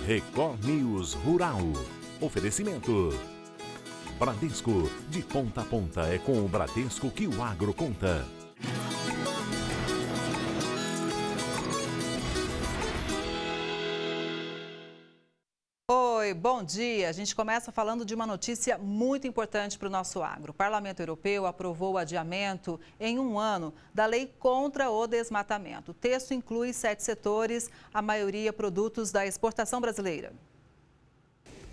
Record News Rural. Oferecimento. Bradesco, de ponta a ponta é com o Bradesco que o agro conta. Oi, bom dia. A gente começa falando de uma notícia muito importante para o nosso agro. O Parlamento Europeu aprovou o adiamento em um ano da lei contra o desmatamento. O texto inclui 7 setores, a maioria produtos da exportação brasileira.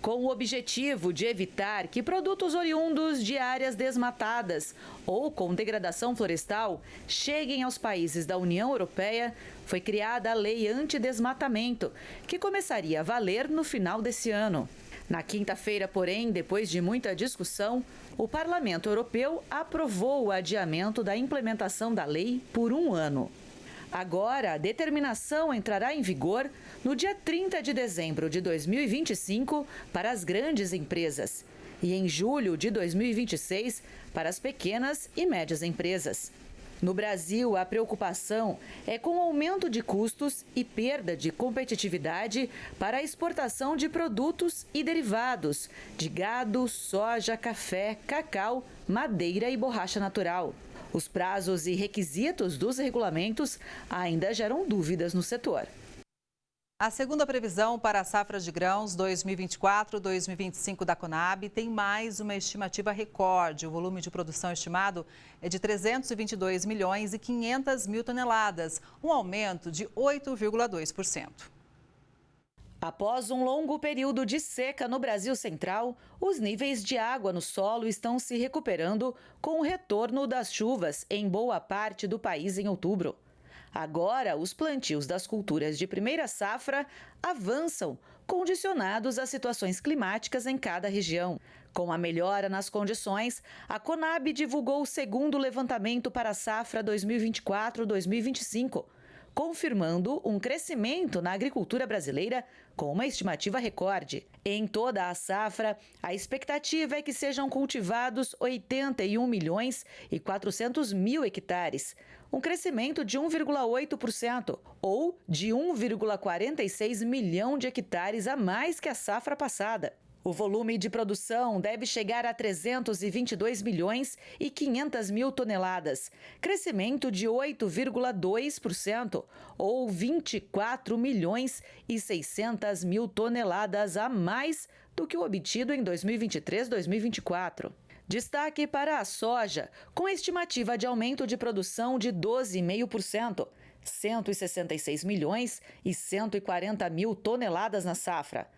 Com o objetivo de evitar que produtos oriundos de áreas desmatadas ou com degradação florestal cheguem aos países da União Europeia, foi criada a Lei Antidesmatamento, que começaria a valer no final desse ano. Na quinta-feira, porém, depois de muita discussão, o Parlamento Europeu aprovou o adiamento da implementação da lei por um ano. Agora, a determinação entrará em vigor no dia 30 de dezembro de 2025 para as grandes empresas e em julho de 2026 para as pequenas e médias empresas. No Brasil, a preocupação é com o aumento de custos e perda de competitividade para a exportação de produtos e derivados de gado, soja, café, cacau, madeira e borracha natural. Os prazos e requisitos dos regulamentos ainda geram dúvidas no setor. A segunda previsão para a safra de grãos 2024-2025 da Conab tem mais uma estimativa recorde. O volume de produção estimado é de 322 milhões e 500 mil toneladas, um aumento de 8,2%. Após um longo período de seca no Brasil Central, os níveis de água no solo estão se recuperando com o retorno das chuvas em boa parte do país em outubro. Agora, os plantios das culturas de primeira safra avançam, condicionados às situações climáticas em cada região. Com a melhora nas condições, a Conab divulgou o segundo levantamento para a safra 2024-2025, confirmando um crescimento na agricultura brasileira com uma estimativa recorde. Em toda a safra, a expectativa é que sejam cultivados 81 milhões e 400 mil hectares, um crescimento de 1,8% ou de 1,46 milhão de hectares a mais que a safra passada. O volume de produção deve chegar a 322 milhões e 500 mil toneladas, crescimento de 8,2% ou 24 milhões e 600 mil toneladas a mais do que o obtido em 2023-2024. Destaque para a soja, com estimativa de aumento de produção de 12,5%, 166 milhões e 140 mil toneladas na safra.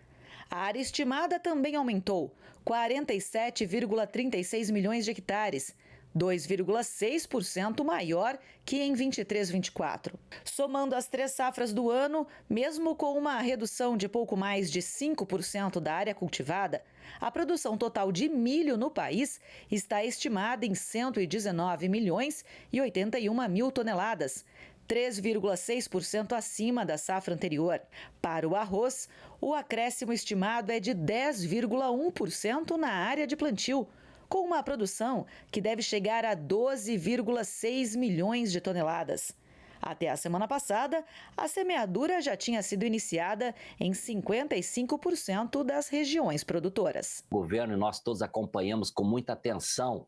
A área estimada também aumentou, 47,36 milhões de hectares, 2,6% maior que em 23-24. Somando as 3 safras do ano, mesmo com uma redução de pouco mais de 5% da área cultivada, a produção total de milho no país está estimada em 119 milhões e 81 mil toneladas, 3,6% acima da safra anterior. Para o arroz, o acréscimo estimado é de 10,1% na área de plantio, com uma produção que deve chegar a 12,6 milhões de toneladas. Até a semana passada, a semeadura já tinha sido iniciada em 55% das regiões produtoras. O governo e nós todos acompanhamos com muita atenção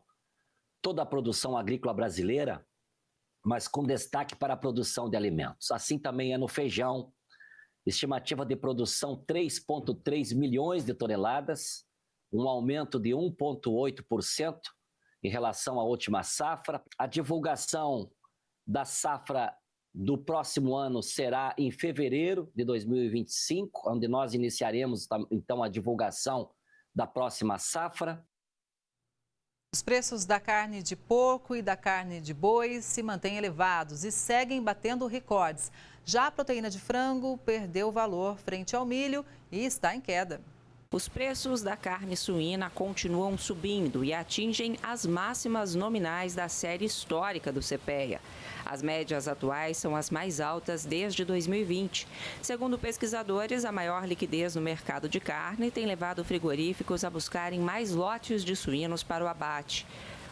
toda a produção agrícola brasileira, mas com destaque para a produção de alimentos. Assim também é no feijão, estimativa de produção 3,3 milhões de toneladas, um aumento de 1,8% em relação à última safra. A divulgação da safra do próximo ano será em fevereiro de 2025, onde nós iniciaremos então a divulgação da próxima safra. Os preços da carne de porco e da carne de boi se mantêm elevados e seguem batendo recordes. Já a proteína de frango perdeu valor frente ao milho e está em queda. Os preços da carne suína continuam subindo e atingem as máximas nominais da série histórica do CPEA. As médias atuais são as mais altas desde 2020. Segundo pesquisadores, a maior liquidez no mercado de carne tem levado frigoríficos a buscarem mais lotes de suínos para o abate.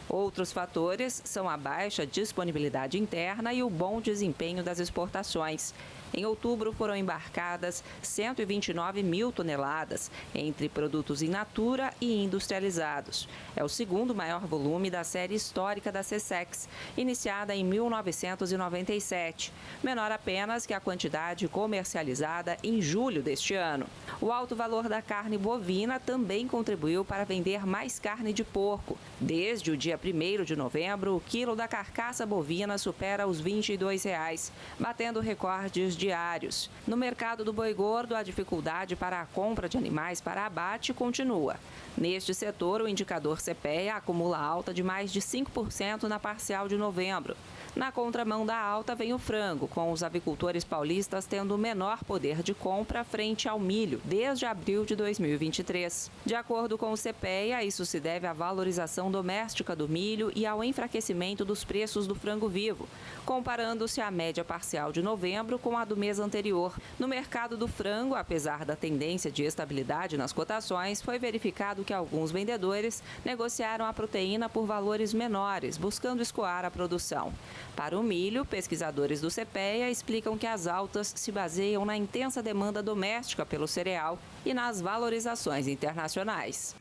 Outros fatores são a baixa disponibilidade interna e o bom desempenho das exportações. Em outubro, foram embarcadas 129 mil toneladas, entre produtos in natura e industrializados. É o segundo maior volume da série histórica da Secex, iniciada em 1997, menor apenas que a quantidade comercializada em julho deste ano. O alto valor da carne bovina também contribuiu para vender mais carne de porco. Desde o dia 1º de novembro, o quilo da carcaça bovina supera os R$ 22, batendo recordes diários. No mercado do boi gordo, a dificuldade para a compra de animais para abate continua. Neste setor, o indicador CPEA acumula alta de mais de 5% na parcial de novembro. Na contramão da alta vem o frango, com os avicultores paulistas tendo menor poder de compra frente ao milho desde abril de 2023. De acordo com o CPEA, isso se deve à valorização doméstica do milho e ao enfraquecimento dos preços do frango vivo, comparando-se a média parcial de novembro com a do mês anterior. No mercado do frango, apesar da tendência de estabilidade nas cotações, foi verificado que alguns vendedores negociaram a proteína por valores menores, buscando escoar a produção. Para o milho, pesquisadores do CPEA explicam que as altas se baseiam na intensa demanda doméstica pelo cereal e nas valorizações internacionais.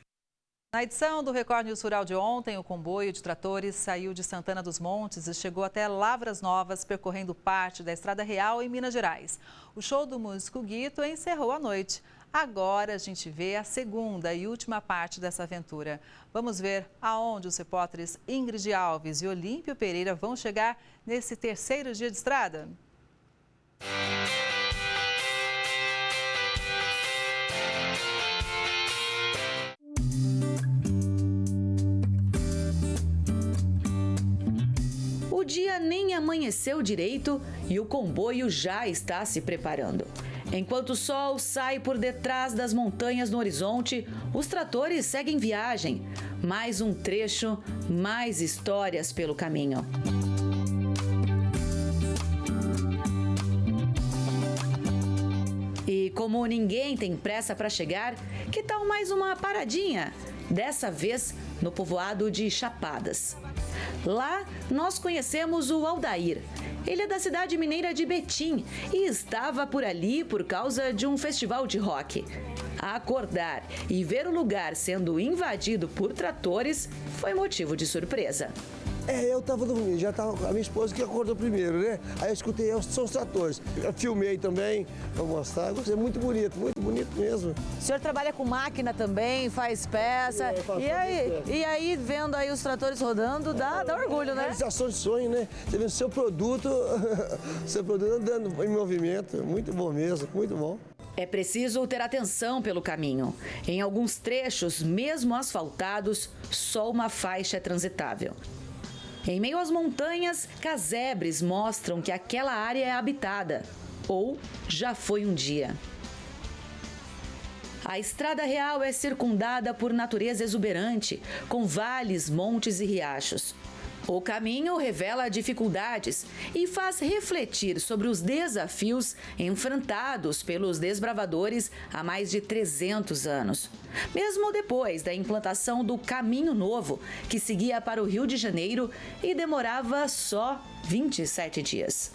Na edição do Record News Rural de ontem, o comboio de tratores saiu de Santana dos Montes e chegou até Lavras Novas, percorrendo parte da Estrada Real em Minas Gerais. O show do músico Guito encerrou a noite. Agora a gente vê a segunda e última parte dessa aventura. Vamos ver aonde os repórteres Ingrid Alves e Olímpio Pereira vão chegar nesse terceiro dia de estrada. O dia nem amanheceu direito e o comboio já está se preparando. Enquanto o sol sai por detrás das montanhas no horizonte, os tratores seguem viagem. Mais um trecho, mais histórias pelo caminho. E como ninguém tem pressa para chegar, que tal mais uma paradinha? Dessa vez no povoado de Chapadas. Lá nós conhecemos o Aldair. Ele é da cidade mineira de Betim e estava por ali por causa de um festival de rock. Acordar e ver o lugar sendo invadido por tratores foi motivo de surpresa. Eu estava dormindo, já estava a minha esposa que acordou primeiro, né? Aí eu escutei, são os tratores. Eu filmei também para mostrar, é muito bonito mesmo. O senhor trabalha com máquina também, faz peça, e aí vendo aí os tratores rodando, dá orgulho, né? Realização de sonho, né? Você vê o seu produto andando em movimento, muito bom mesmo, muito bom. É preciso ter atenção pelo caminho. Em alguns trechos, mesmo asfaltados, só uma faixa é transitável. Em meio às montanhas, casebres mostram que aquela área é habitada, ou já foi um dia. A Estrada Real é circundada por natureza exuberante, com vales, montes e riachos. O caminho revela dificuldades e faz refletir sobre os desafios enfrentados pelos desbravadores há mais de 300 anos. Mesmo depois da implantação do Caminho Novo, que seguia para o Rio de Janeiro e demorava só 27 dias.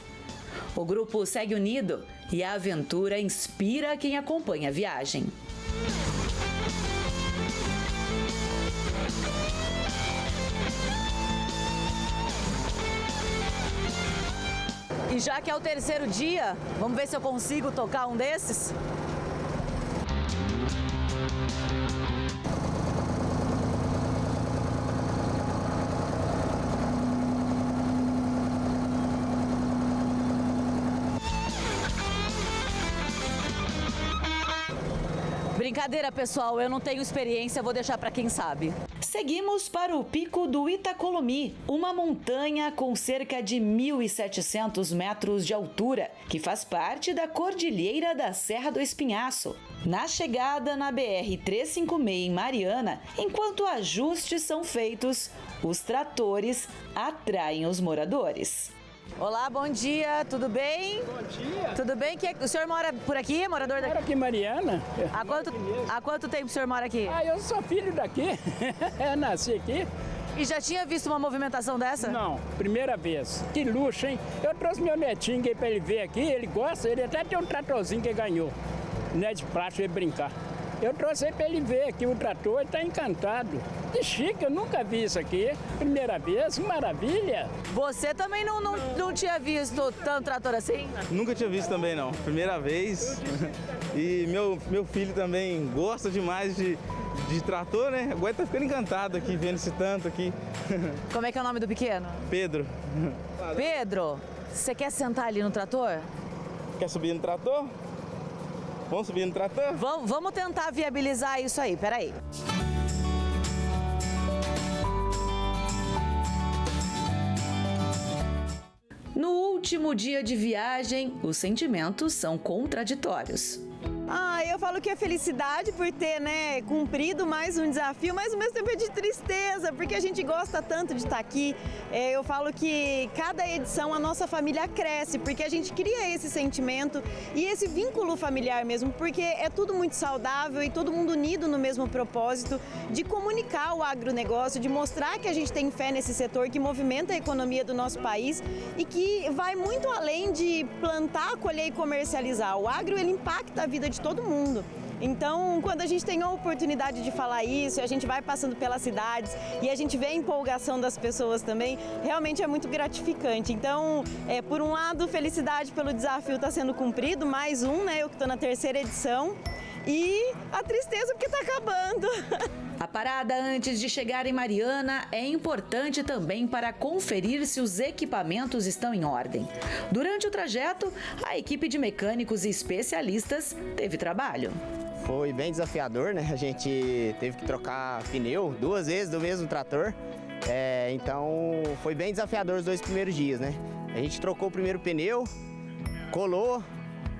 O grupo segue unido e a aventura inspira quem acompanha a viagem. E já que é o terceiro dia, vamos ver se eu consigo tocar um desses? Brincadeira, pessoal, eu não tenho experiência, vou deixar para quem sabe. Seguimos para o pico do Itacolomi, uma montanha com cerca de 1.700 metros de altura, que faz parte da Cordilheira da Serra do Espinhaço. Na chegada na BR-356 em Mariana, enquanto ajustes são feitos, os tratores atraem os moradores. Olá, bom dia, tudo bem? Bom dia. Tudo bem? O senhor mora por aqui, morador daqui? Moro aqui em Mariana. Há quanto tempo o senhor mora aqui? Eu sou filho daqui, eu nasci aqui E já tinha visto uma movimentação dessa? Não, primeira vez. Que luxo, hein? Eu trouxe meu netinho para ele ver aqui, ele gosta, ele até tem um tratorzinho que ganhou, né, de plástico, ele brincar. Eu trouxe ele para ele ver aqui o trator, ele está encantado. Que chique, eu nunca vi isso aqui. Primeira vez, maravilha. Você também não tinha visto tanto trator assim? Nunca tinha visto também, não. Primeira vez. E meu filho também gosta demais de trator, né? Agora tá ficando encantado aqui, vendo esse tanto aqui. Como é que é o nome do pequeno? Pedro. Pedro, você quer sentar ali no trator? Quer subir no trator? Vamos subir no trator? Vamos tentar viabilizar isso aí, peraí. No último dia de viagem, os sentimentos são contraditórios. Eu falo que é felicidade por ter, cumprido mais um desafio, mas ao mesmo tempo é de tristeza, porque a gente gosta tanto de estar aqui. Eu falo que cada edição a nossa família cresce, porque a gente cria esse sentimento e esse vínculo familiar mesmo, porque é tudo muito saudável e todo mundo unido no mesmo propósito de comunicar o agronegócio, de mostrar que a gente tem fé nesse setor que movimenta a economia do nosso país e que vai muito além de plantar, colher e comercializar. O agro, ele impacta a vida de todo mundo. Então, quando a gente tem a oportunidade de falar isso, a gente vai passando pelas cidades e a gente vê a empolgação das pessoas também, realmente é muito gratificante. Então, por um lado, felicidade pelo desafio estar sendo cumprido, mais um, eu que estou na 3ª edição, e a tristeza porque está acabando. A parada antes de chegar em Mariana é importante também para conferir se os equipamentos estão em ordem. Durante o trajeto, a equipe de mecânicos e especialistas teve trabalho. Foi bem desafiador, né? A gente teve que trocar pneu 2 vezes do mesmo trator. Então foi bem desafiador os 2 primeiros dias, né? A gente trocou o primeiro pneu, colou,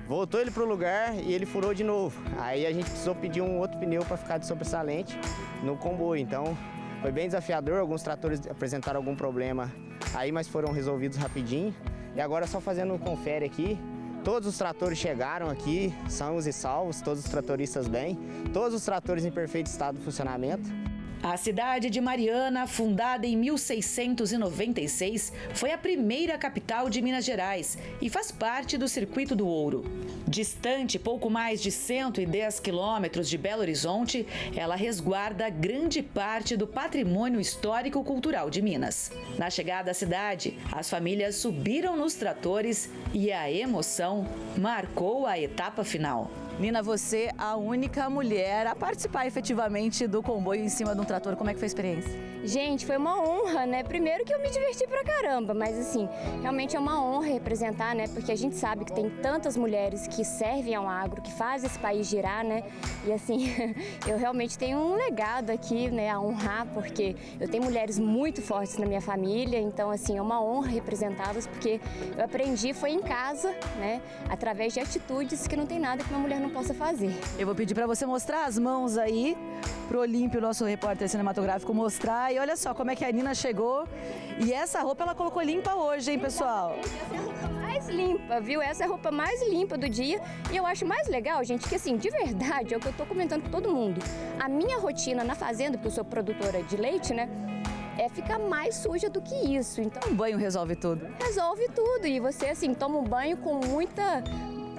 voltou ele para o lugar e ele furou de novo. Aí a gente precisou pedir um outro pneu para ficar de sobressalente no comboio. Então foi bem desafiador, alguns tratores apresentaram algum problema aí, mas foram resolvidos rapidinho. E agora só fazendo um confere aqui, todos os tratores chegaram aqui, sãos e salvos, todos os tratoristas bem, todos os tratores em perfeito estado de funcionamento. A cidade de Mariana, fundada em 1696, foi a primeira capital de Minas Gerais e faz parte do Circuito do Ouro. Distante pouco mais de 110 quilômetros de Belo Horizonte, ela resguarda grande parte do patrimônio histórico-cultural de Minas. Na chegada à cidade, as famílias subiram nos tratores e a emoção marcou a etapa final. Nina, você é a única mulher a participar efetivamente do comboio em cima de um trator. Como é que foi a experiência? Gente, foi uma honra, né? Primeiro que eu me diverti pra caramba, mas assim, realmente é uma honra representar, né? Porque a gente sabe que tem tantas mulheres que servem ao agro, que fazem esse país girar, né? E assim, eu realmente tenho um legado aqui, né? A honrar, porque eu tenho mulheres muito fortes na minha família, então assim, é uma honra representá-las, porque eu aprendi, foi em casa, né? Através de atitudes que não tem nada que uma mulher não possa fazer. Eu vou pedir para você mostrar as mãos aí, pro Olímpio, nosso repórter cinematográfico, mostrar. E olha só como é que a Nina chegou. E essa roupa ela colocou limpa hoje, hein, pessoal? Essa é a roupa mais limpa, viu? Essa é a roupa mais limpa do dia. E eu acho mais legal, gente, que assim, de verdade, é o que eu tô comentando com todo mundo. A minha rotina na fazenda, porque eu sou produtora de leite, né? Fica mais suja do que isso. Então, um banho resolve tudo. Resolve tudo. E você, assim, toma um banho com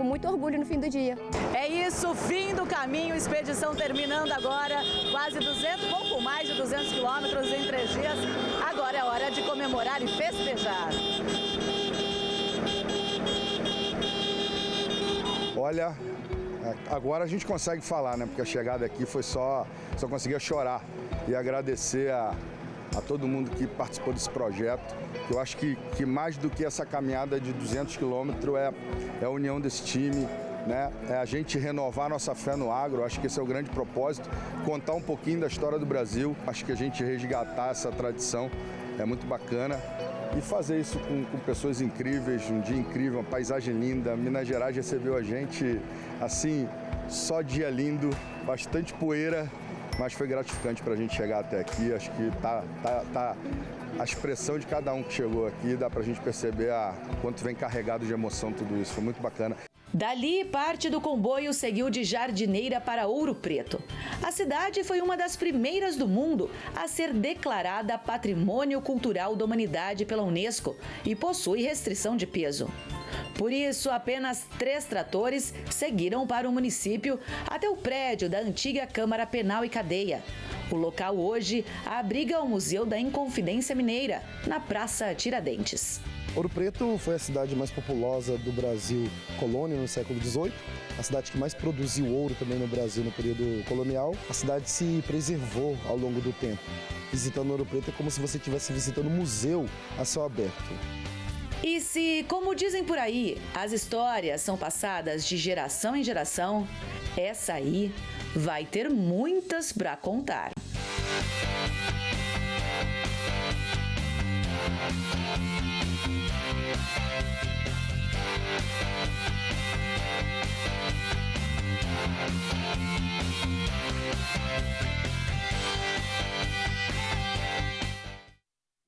muito orgulho no fim do dia. É isso, fim do caminho, expedição terminando agora, quase 200, pouco mais de 200 quilômetros em 3 dias. Agora é hora de comemorar e festejar. Olha, agora a gente consegue falar, né? Porque a chegada aqui foi só conseguia chorar e agradecer a todo mundo que participou desse projeto. Eu acho que mais do que essa caminhada de 200 quilômetros é a união desse time, né? É a gente renovar nossa fé no agro. Acho que esse é o grande propósito, contar um pouquinho da história do Brasil. Acho que a gente resgatar essa tradição é muito bacana e fazer isso com pessoas incríveis, um dia incrível, uma paisagem linda. Minas Gerais recebeu a gente assim, só dia lindo, bastante poeira, mas foi gratificante para a gente chegar até aqui. Acho que tá a expressão de cada um que chegou aqui, dá para a gente perceber quanto vem carregado de emoção tudo isso. Foi muito bacana. Dali, parte do comboio seguiu de Jardineira para Ouro Preto. A cidade foi uma das primeiras do mundo a ser declarada Patrimônio Cultural da Humanidade pela Unesco e possui restrição de peso. Por isso, apenas 3 tratores seguiram para o município até o prédio da antiga Câmara Penal e Cadeia. O local hoje abriga o Museu da Inconfidência Mineira, na Praça Tiradentes. Ouro Preto foi a cidade mais populosa do Brasil colônia no século XVIII, a cidade que mais produziu ouro também no Brasil no período colonial. A cidade se preservou ao longo do tempo. Visitando Ouro Preto é como se você estivesse visitando um museu a céu aberto. E se, como dizem por aí, as histórias são passadas de geração em geração, essa aí vai ter muitas para contar.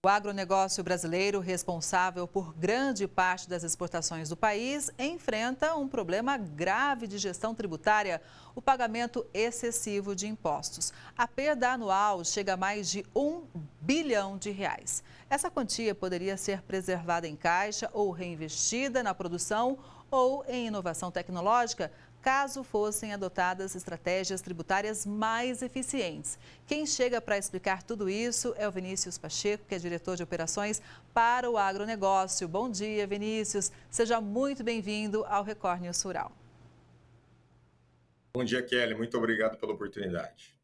O agronegócio brasileiro, responsável por grande parte das exportações do país, enfrenta um problema grave de gestão tributária: o pagamento excessivo de impostos. A perda anual chega a mais de R$1 bilhão. Essa quantia poderia ser preservada em caixa ou reinvestida na produção ou em inovação tecnológica, caso fossem adotadas estratégias tributárias mais eficientes. Quem chega para explicar tudo isso é o Vinícius Pacheco, que é diretor de operações para o agronegócio. Bom dia, Vinícius. Seja muito bem-vindo ao Record News Rural. Bom dia, Kelly. Muito obrigado pela oportunidade.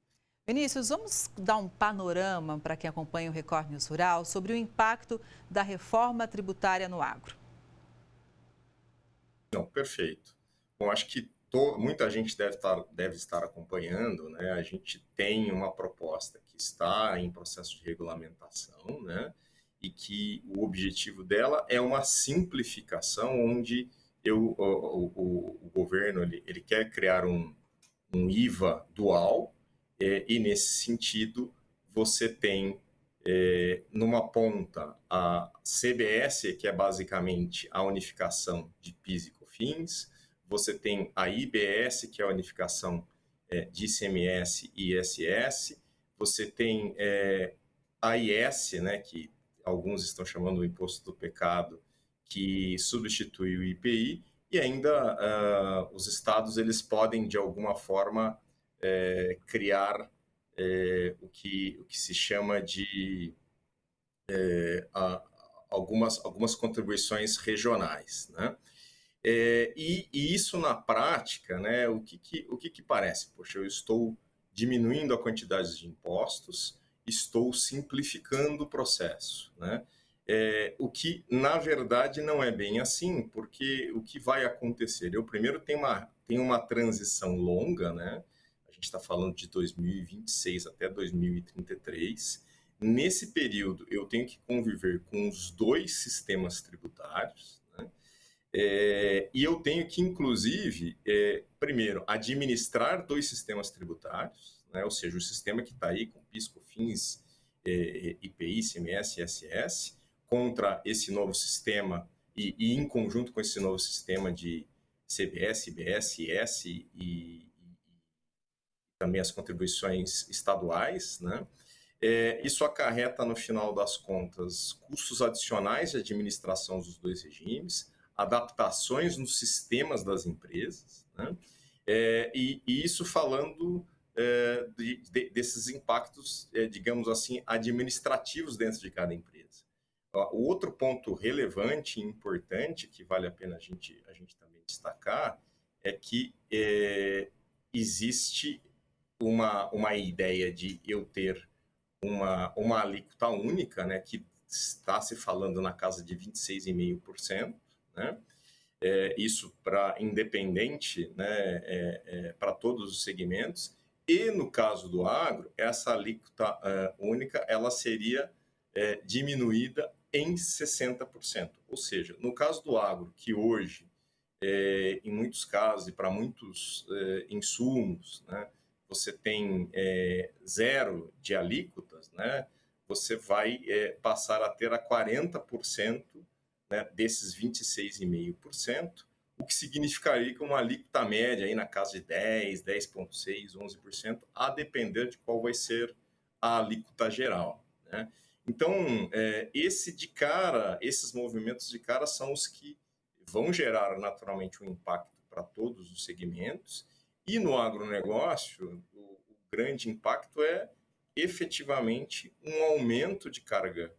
Vinícius, vamos dar um panorama para quem acompanha o Record News Rural sobre o impacto da reforma tributária no agro. Não, perfeito. Bom, acho que muita gente deve estar acompanhando, né? A gente tem uma proposta que está em processo de regulamentação, né? E que o objetivo dela é uma simplificação, onde o governo ele quer criar um IVA dual, e nesse sentido você tem numa ponta a CBS, que é basicamente a unificação de PIS e COFINS. Você tem a IBS, que é a unificação de ICMS e ISS. Você tem a IS, né, que alguns estão chamando o imposto do pecado, que substitui o IPI. E ainda os estados eles podem, de alguma forma, criar o que se chama de algumas contribuições regionais, né? E isso na prática, né, o que parece? Poxa, eu estou diminuindo a quantidade de impostos, estou simplificando o processo, né? O que, na verdade, não é bem assim, porque o que vai acontecer? Eu primeiro tenho uma transição longa, né? A gente está falando de 2026 até 2033. Nesse período, eu tenho que conviver com os 2 sistemas tributários, né? E eu tenho que, inclusive, primeiro, administrar 2 sistemas tributários, né? Ou seja, o sistema que está aí com PIS, COFINS, IPI, ICMS e ISS, contra esse novo sistema e em conjunto com esse novo sistema de CBS, IBS, IS e também as contribuições estaduais, né? Isso acarreta, no final das contas, custos adicionais de administração dos 2 regimes, adaptações nos sistemas das empresas, né? E isso falando desses impactos, digamos assim, administrativos dentro de cada empresa. O outro ponto relevante e importante, que vale a pena a gente também destacar, é que existe uma ideia de eu ter uma alíquota única, né, que está se falando na casa de 26,5%, né? Isso para independente, né, para todos os segmentos. E no caso do agro, essa alíquota única ela seria diminuída em 60%. Ou seja, no caso do agro, que hoje, em muitos casos e para muitos insumos, né, você tem 0 de alíquotas, né, você vai passar a ter a 40%, né, desses 26,5%, o que significaria que uma alíquota média aí na casa de 10, 10,6%, 11%, a depender de qual vai ser a alíquota geral, né? Então, esses movimentos de cara são os que vão gerar naturalmente um impacto para todos os segmentos, e no agronegócio, o grande impacto é efetivamente um aumento de carga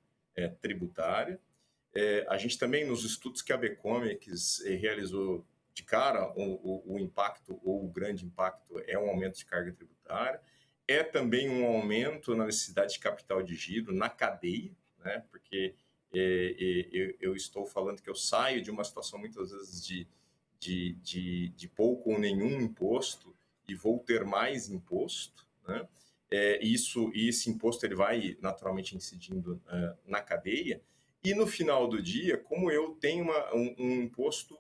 tributária. A gente também, nos estudos que a Becomics realizou de cara, o impacto, ou o grande impacto, é um aumento de carga tributária, é também um aumento na necessidade de capital de giro na cadeia, né? Porque eu estou falando que eu saio de uma situação muitas vezes de pouco ou nenhum imposto e vou ter mais imposto, né? E esse imposto ele vai naturalmente incidindo na cadeia, e no final do dia, como eu tenho um imposto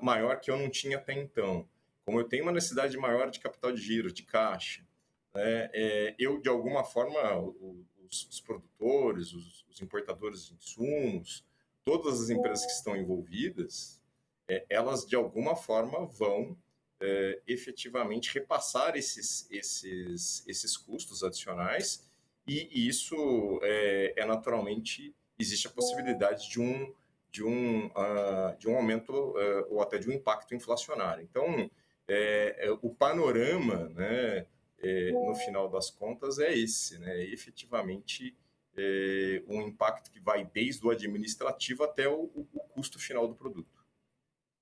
maior que eu não tinha até então, como eu tenho uma necessidade maior de capital de giro, de caixa, eu, de alguma forma, os produtores, os importadores de insumos, todas as empresas que estão envolvidas, elas, de alguma forma, vão efetivamente repassar esses custos adicionais, e isso naturalmente, existe a possibilidade de um aumento ou até de um impacto inflacionário. Então, o panorama, né, no final das contas, é esse, né? Efetivamente, um impacto que vai desde o administrativo até o custo final do produto.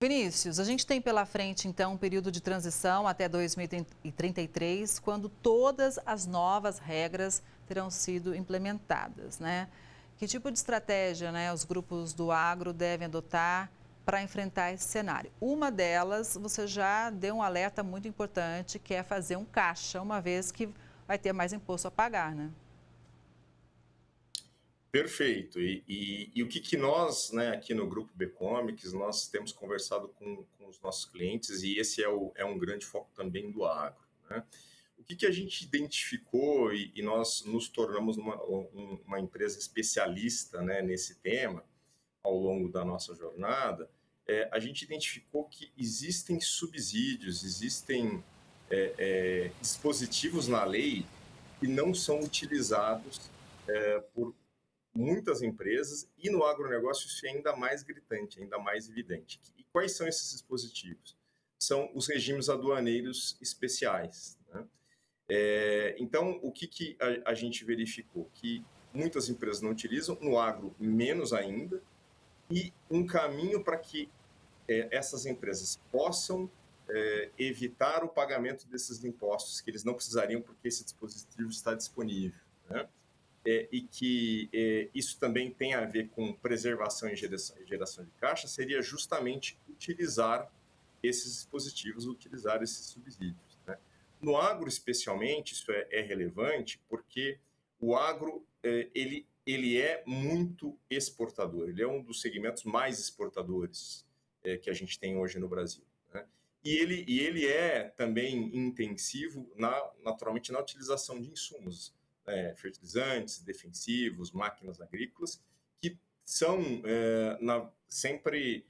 Vinícius, a gente tem pela frente, então, um período de transição até 2033, quando todas as novas regras terão sido implementadas, né? Que tipo de estratégia, né, os grupos do agro devem adotar para enfrentar esse cenário? Uma delas, você já deu um alerta muito importante, que é fazer um caixa, uma vez que vai ter mais imposto a pagar, né? Perfeito. E o que nós, né, aqui no Grupo Becomics, nós temos conversado com os nossos clientes, e esse é um grande foco também do agro, né? O que a gente identificou, e nós nos tornamos uma empresa especialista, né, nesse tema ao longo da nossa jornada, a gente identificou que existem subsídios, existem dispositivos na lei que não são utilizados por muitas empresas, e no agronegócio isso é ainda mais gritante, ainda mais evidente. E quais são esses dispositivos? São os regimes aduaneiros especiais, né? Então, o que a gente verificou? Que muitas empresas não utilizam, no agro menos ainda, e um caminho para que essas empresas possam evitar o pagamento desses impostos, que eles não precisariam porque esse dispositivo está disponível, né? E que isso também tem a ver com preservação e geração de caixa, seria justamente utilizar esses dispositivos, utilizar esses subsídios, né? No agro, especialmente, isso é relevante porque o agro ele é muito exportador, ele é um dos segmentos mais exportadores que a gente tem hoje no Brasil, né? E ele é também intensivo, naturalmente, na utilização de insumos, fertilizantes, defensivos, máquinas agrícolas, que são sempre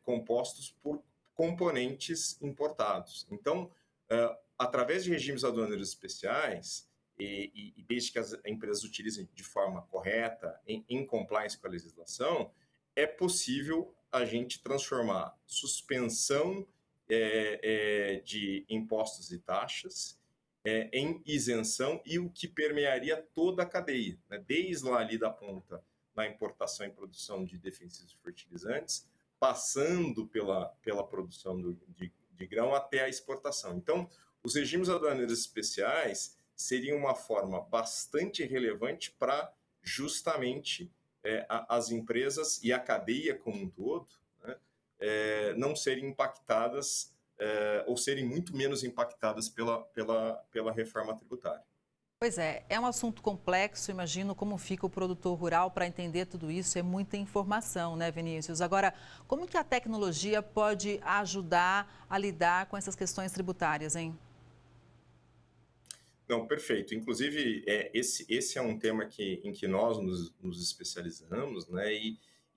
compostos por componentes importados. Então, através de regimes aduaneiros especiais, e desde que as empresas utilizem de forma correta, em compliance com a legislação, é possível a gente transformar suspensão de impostos e taxas em isenção, e o que permearia toda a cadeia, né? Desde lá ali da ponta, na importação e produção de defensivos e fertilizantes, passando pela produção de grão até a exportação. Então, os regimes aduaneiros especiais seriam uma forma bastante relevante para justamente as empresas e a cadeia como um todo, né, não serem impactadas ou serem muito menos impactadas pela reforma tributária. Pois é um assunto complexo, imagino como fica o produtor rural para entender tudo isso, é muita informação, né, Vinícius? Agora, como que a tecnologia pode ajudar a lidar com essas questões tributárias, hein? Não, perfeito. Inclusive, esse é um tema em que nós nos especializamos, né?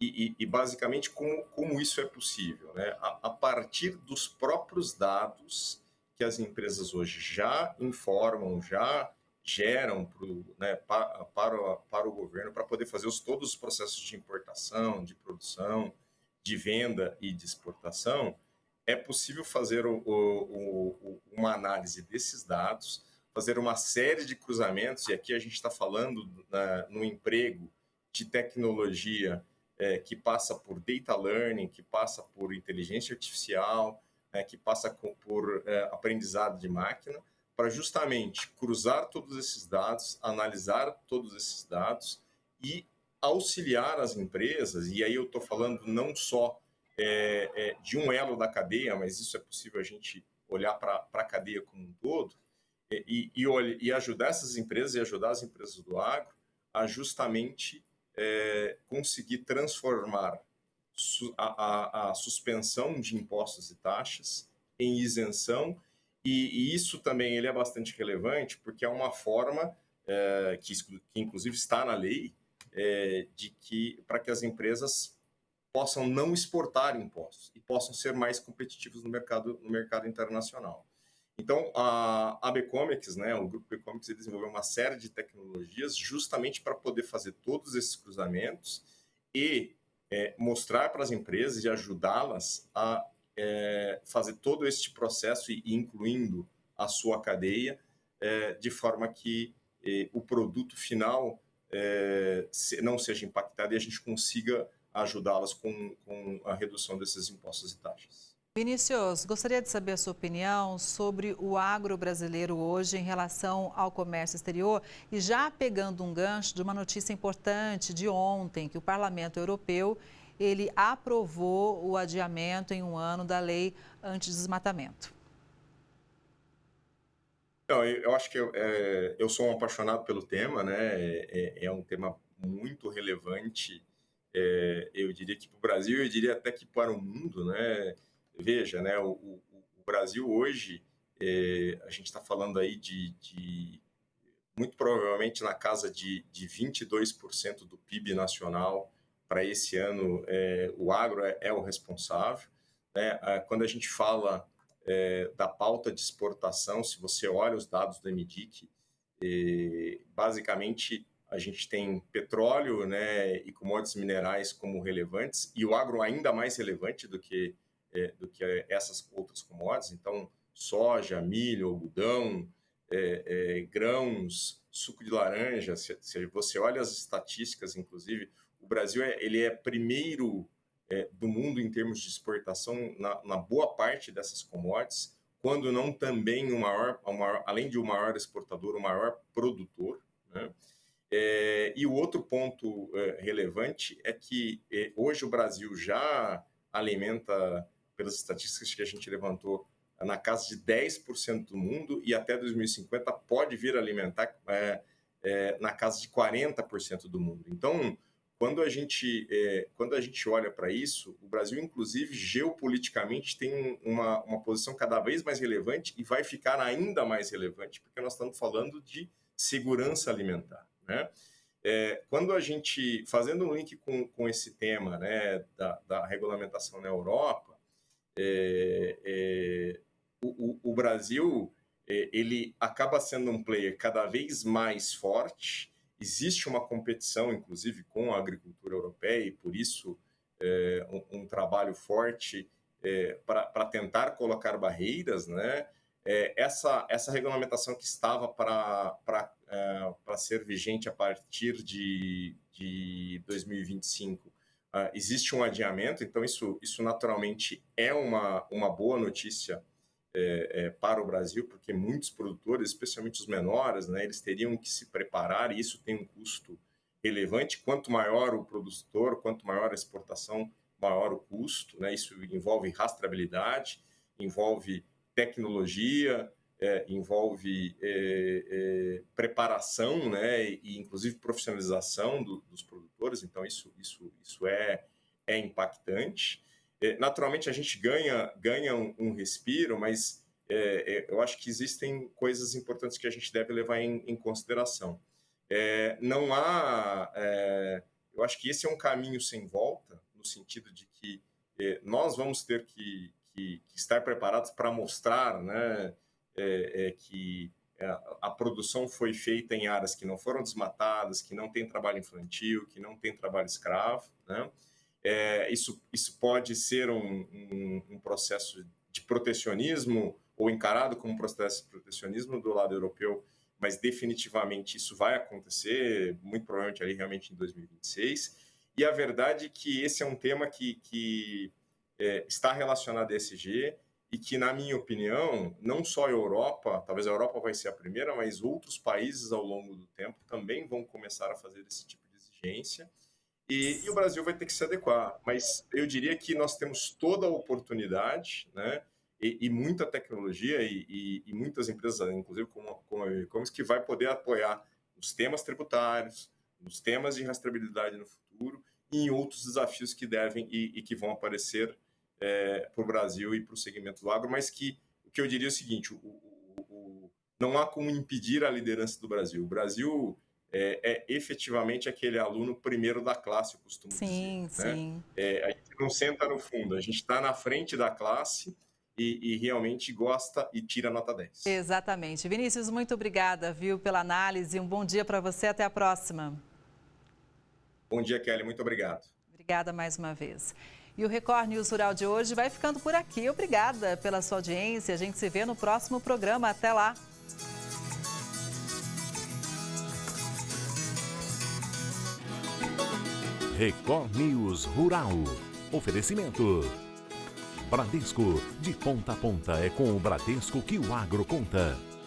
E basicamente, como isso é possível, né? A partir dos próprios dados que as empresas hoje já informam, já geram para o governo, para poder fazer todos os processos de importação, de produção, de venda e de exportação, é possível fazer uma análise desses dados, fazer uma série de cruzamentos, e aqui a gente está falando no emprego de tecnologia que passa por data learning, que passa por inteligência artificial, que passa por aprendizado de máquina, para justamente cruzar todos esses dados, analisar todos esses dados e auxiliar as empresas, e aí eu estou falando não só de um elo da cadeia, mas isso é possível a gente olhar para a cadeia como um todo, e ajudar essas empresas e ajudar as empresas do agro a justamente conseguir transformar a suspensão de impostos e taxas em isenção, e isso também ele é bastante relevante, porque é uma forma que inclusive está na lei, para que as empresas possam não exportar impostos e possam ser mais competitivos no mercado internacional. Então, a Becomex, né, o grupo Becomex, ele desenvolveu uma série de tecnologias justamente para poder fazer todos esses cruzamentos e mostrar para as empresas e ajudá-las a fazer todo este processo, e incluindo a sua cadeia, de forma que o produto final não seja impactado e a gente consiga ajudá-las com a redução desses impostos e taxas. Vinícius, gostaria de saber a sua opinião sobre o agro brasileiro hoje em relação ao comércio exterior, e já pegando um gancho de uma notícia importante de ontem, que o Parlamento Europeu ele aprovou o adiamento em um ano da lei antidesmatamento. Eu acho que eu sou um apaixonado pelo tema, né? É um tema muito relevante, eu diria que para o Brasil, eu diria até que para o mundo, né? Veja, né? O Brasil hoje, a gente está falando aí de muito provavelmente na casa de 22% do PIB nacional para esse ano, o agro é o responsável, né? Quando a gente fala da pauta de exportação, se você olha os dados do MDIC, basicamente a gente tem petróleo, né, e commodities minerais como relevantes, e o agro ainda mais relevante do que essas outras commodities. Então, soja, milho, algodão, grãos, suco de laranja. Se você olha as estatísticas, inclusive, o Brasil ele é primeiro do mundo em termos de exportação na boa parte dessas commodities, quando não também além de o maior exportador, o maior produtor, né? E o outro ponto relevante é que hoje o Brasil já alimenta, pelas estatísticas que a gente levantou, na casa de 10% do mundo, e até 2050 pode vir a alimentar na casa de 40% do mundo. Então, quando a gente olha para isso, o Brasil, inclusive, geopoliticamente tem uma posição cada vez mais relevante, e vai ficar ainda mais relevante, porque nós estamos falando de segurança alimentar, né? Quando a gente, fazendo um link com esse tema, né, da regulamentação na Europa, o Brasil ele acaba sendo um player cada vez mais forte. Existe uma competição, inclusive, com a agricultura europeia, e por isso um trabalho forte para tentar colocar barreiras, né? Essa regulamentação que estava para ser vigente a partir de 2025, existe um adiamento, então isso naturalmente é uma boa notícia para o Brasil, porque muitos produtores, especialmente os menores, né, eles teriam que se preparar, e isso tem um custo relevante. Quanto maior o produtor, quanto maior a exportação, maior o custo, né? Isso envolve rastreabilidade, envolve tecnologia, envolve preparação, né, e inclusive profissionalização dos produtores. Então isso é impactante. Naturalmente a gente ganha um respiro, mas eu acho que existem coisas importantes que a gente deve levar em consideração. Não há, eu acho que esse é um caminho sem volta, no sentido de que nós vamos ter que estar preparados para mostrar, né, que a produção foi feita em áreas que não foram desmatadas, que não tem trabalho infantil, que não tem trabalho escravo, né? Isso pode ser um processo de protecionismo ou encarado como um processo de protecionismo do lado europeu, mas definitivamente isso vai acontecer, muito provavelmente ali realmente em 2026. E a verdade é que esse é um tema que está relacionado a ESG e que, na minha opinião, não só a Europa, talvez a Europa vai ser a primeira, mas outros países ao longo do tempo também vão começar a fazer esse tipo de exigência e o Brasil vai ter que se adequar. Mas eu diria que nós temos toda a oportunidade, né? E muita tecnologia e muitas empresas, inclusive como a e-commerce, que vai poder apoiar os temas tributários, os temas de rastreabilidade no futuro e em outros desafios que devem e que vão aparecer para o Brasil e para o segmento do agro, mas que o que eu diria é o seguinte, não há como impedir a liderança do Brasil. O Brasil é efetivamente aquele aluno primeiro da classe, eu costumo dizer. Sim. Né? A gente não senta no fundo, a gente está na frente da classe e realmente gosta e tira nota 10. Exatamente. Vinícius, muito obrigada, viu, pela análise. Um bom dia para você, até a próxima. Bom dia, Kelly, muito obrigado. Obrigada mais uma vez. E o Record News Rural de hoje vai ficando por aqui. Obrigada pela sua audiência. A gente se vê no próximo programa. Até lá. Record News Rural. Oferecimento. Bradesco, de ponta a ponta é com o Bradesco que o agro conta.